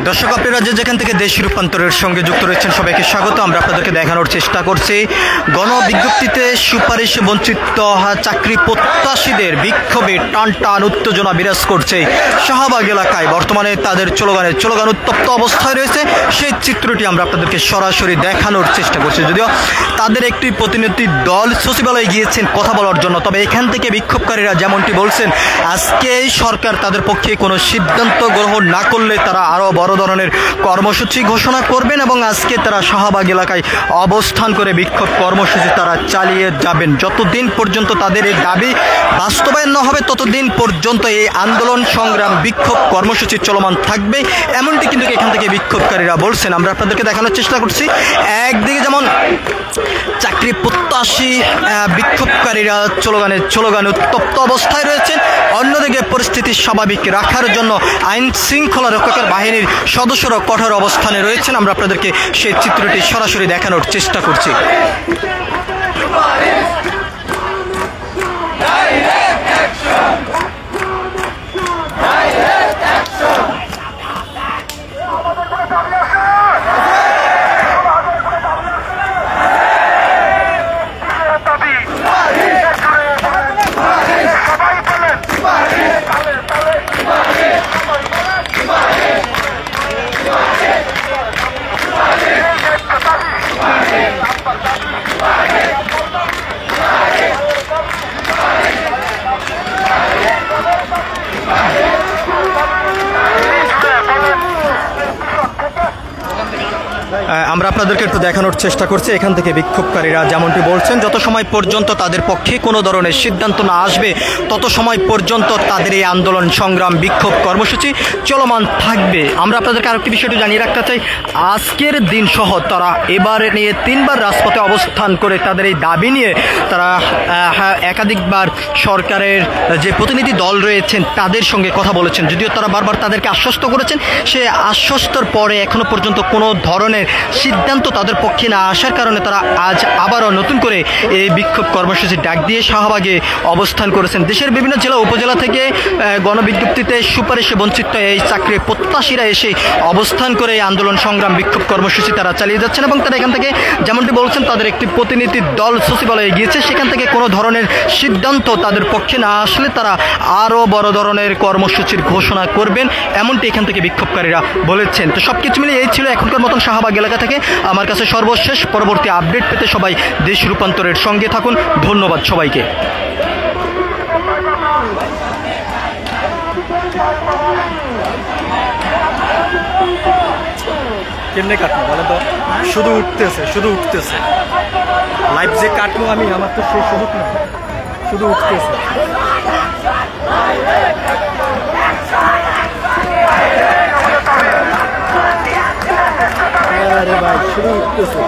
দর্শক আপনারা যেখান থেকে দেশ রূপান্তরের সঙ্গে যুক্ত রয়েছেন সবাইকে স্বাগত। আমরা আপনাদেরকে দেখানোর চেষ্টা করছি গণবিজ্ঞপ্তিতে সুপারিশ বঞ্চিত চাকরি প্রত্যাশীদের বিক্ষোভে টান উত্তেজনা বিরাজ করছে শাহবাগ এলাকায়। বর্তমানে তাদের স্লোগান উত্তপ্ত অবস্থায় রয়েছে, সেই চিত্রটি আমরা আপনাদেরকে সরাসরি দেখানোর চেষ্টা করছি। যদিও তাদের একটি প্রতিনিধি দল সচিবালয়ে গিয়েছেন কথা বলার জন্য, তবে এখান থেকে বিক্ষোভকারীরা যেমনটি বলছেন আজকে সরকার তাদের পক্ষে কোনো সিদ্ধান্ত গ্রহণ না করলে তারা আরও বড় ধরনের কর্মসূচি ঘোষণা করবেন এবং আজকে তারা শাহবাগ এলাকায় অবস্থান করে বিক্ষোভ কর্মসূচি তারা চালিয়ে যাবেন। যতদিন পর্যন্ত তাদের এই দাবি বাস্তবায়ন না হবে ততদিন পর্যন্ত এই আন্দোলন সংগ্রাম বিক্ষোভ কর্মসূচি চলমান থাকবে, এমনটি কিন্তু এখান থেকে বিক্ষোভকারীরা বলছেন। আমরা আপনাদেরকে দেখানোর চেষ্টা করছি একদিকে যেমন চাকরি প্রত্যাশী বিক্ষোভকারীরা স্লোগানে উত্তপ্ত অবস্থায় রয়েছেন, অন্যদিকে পরিস্থিতি স্বাভাবিক রাখার জন্য আইন শৃঙ্খলা রক্ষকের বাহিনীর সদস্যরা কঠোর অবস্থানে রয়েছেন। আমরা আপনাদেরকে সেই চিত্রটি সরাসরি দেখানোর চেষ্টা করছি। আমরা আপনাদেরকে একটু দেখানোর চেষ্টা করছি এখান থেকে বিক্ষোভকারীরা যেমনটি বলছেন যত সময় পর্যন্ত তাদের পক্ষে কোনো ধরনের সিদ্ধান্ত না আসবে তত সময় পর্যন্ত তাদের এই আন্দোলন সংগ্রাম বিক্ষোভ কর্মসূচি চলমান থাকবে। আমরা আপনাদেরকে আরেকটি বিষয়টি জানিয়ে রাখতে চাই, আজকের দিন সহ তারা এবারে নিয়ে 3বার রাজপথে অবস্থান করে তাদের এই দাবি নিয়ে তারা একাধিকবার সরকারের যে প্রতিনিধি দল রয়েছেন তাদের সঙ্গে কথা বলেছেন, যদিও তারা বারবার তাদেরকে আশ্বস্ত করেছেন। সে আশ্বস্তর পরে এখনো পর্যন্ত কোনো ধরনের সিদ্ধান্ত তাদের পক্ষে না আসার কারণে তারা আজ আবারও নতুন করে এই বিক্ষোভ কর্মসূচি ডাক দিয়ে শাহবাগে অবস্থান করেছেন। দেশের বিভিন্ন জেলা উপজেলা থেকে গণবিজ্ঞপ্তিতে সুপারিশে বঞ্চিত এই চাকরি প্রত্যাশীরা এসে অবস্থান করে এই আন্দোলন সংগ্রাম বিক্ষোভ কর্মসূচি তারা চালিয়ে যাচ্ছেন এবং তারা এখান থেকে যেমনটি বলছেন তাদের একটি প্রতিনিধি দল সচিবালয়ে গিয়েছে, সেখান থেকে কোনো ধরনের সিদ্ধান্ত তাদের পক্ষে না আসলে তারা আরও বড় ধরনের কর্মসূচির ঘোষণা করবেন, এমনটি এখান থেকে বিক্ষোভকারীরা বলেছেন। তো সব কিছু মিলে এই ছিল এখনকার মতন শাহবাগ এলাকা থেকে আমার কাছে সর্বশেষ। পরবর্তী আপডেট পেতে সবাই দেশ রূপান্তরের সঙ্গে থাকুন। ধন্যবাদ সবাইকে। কেমনে কাটবো বলে তো, শুধু উঠতেছে লাইভ যে কাটবো আমি, আমার তো সেই সুযোগ না, শুধু উঠতেছে। আরে ভাই শুধু উঠতেছে।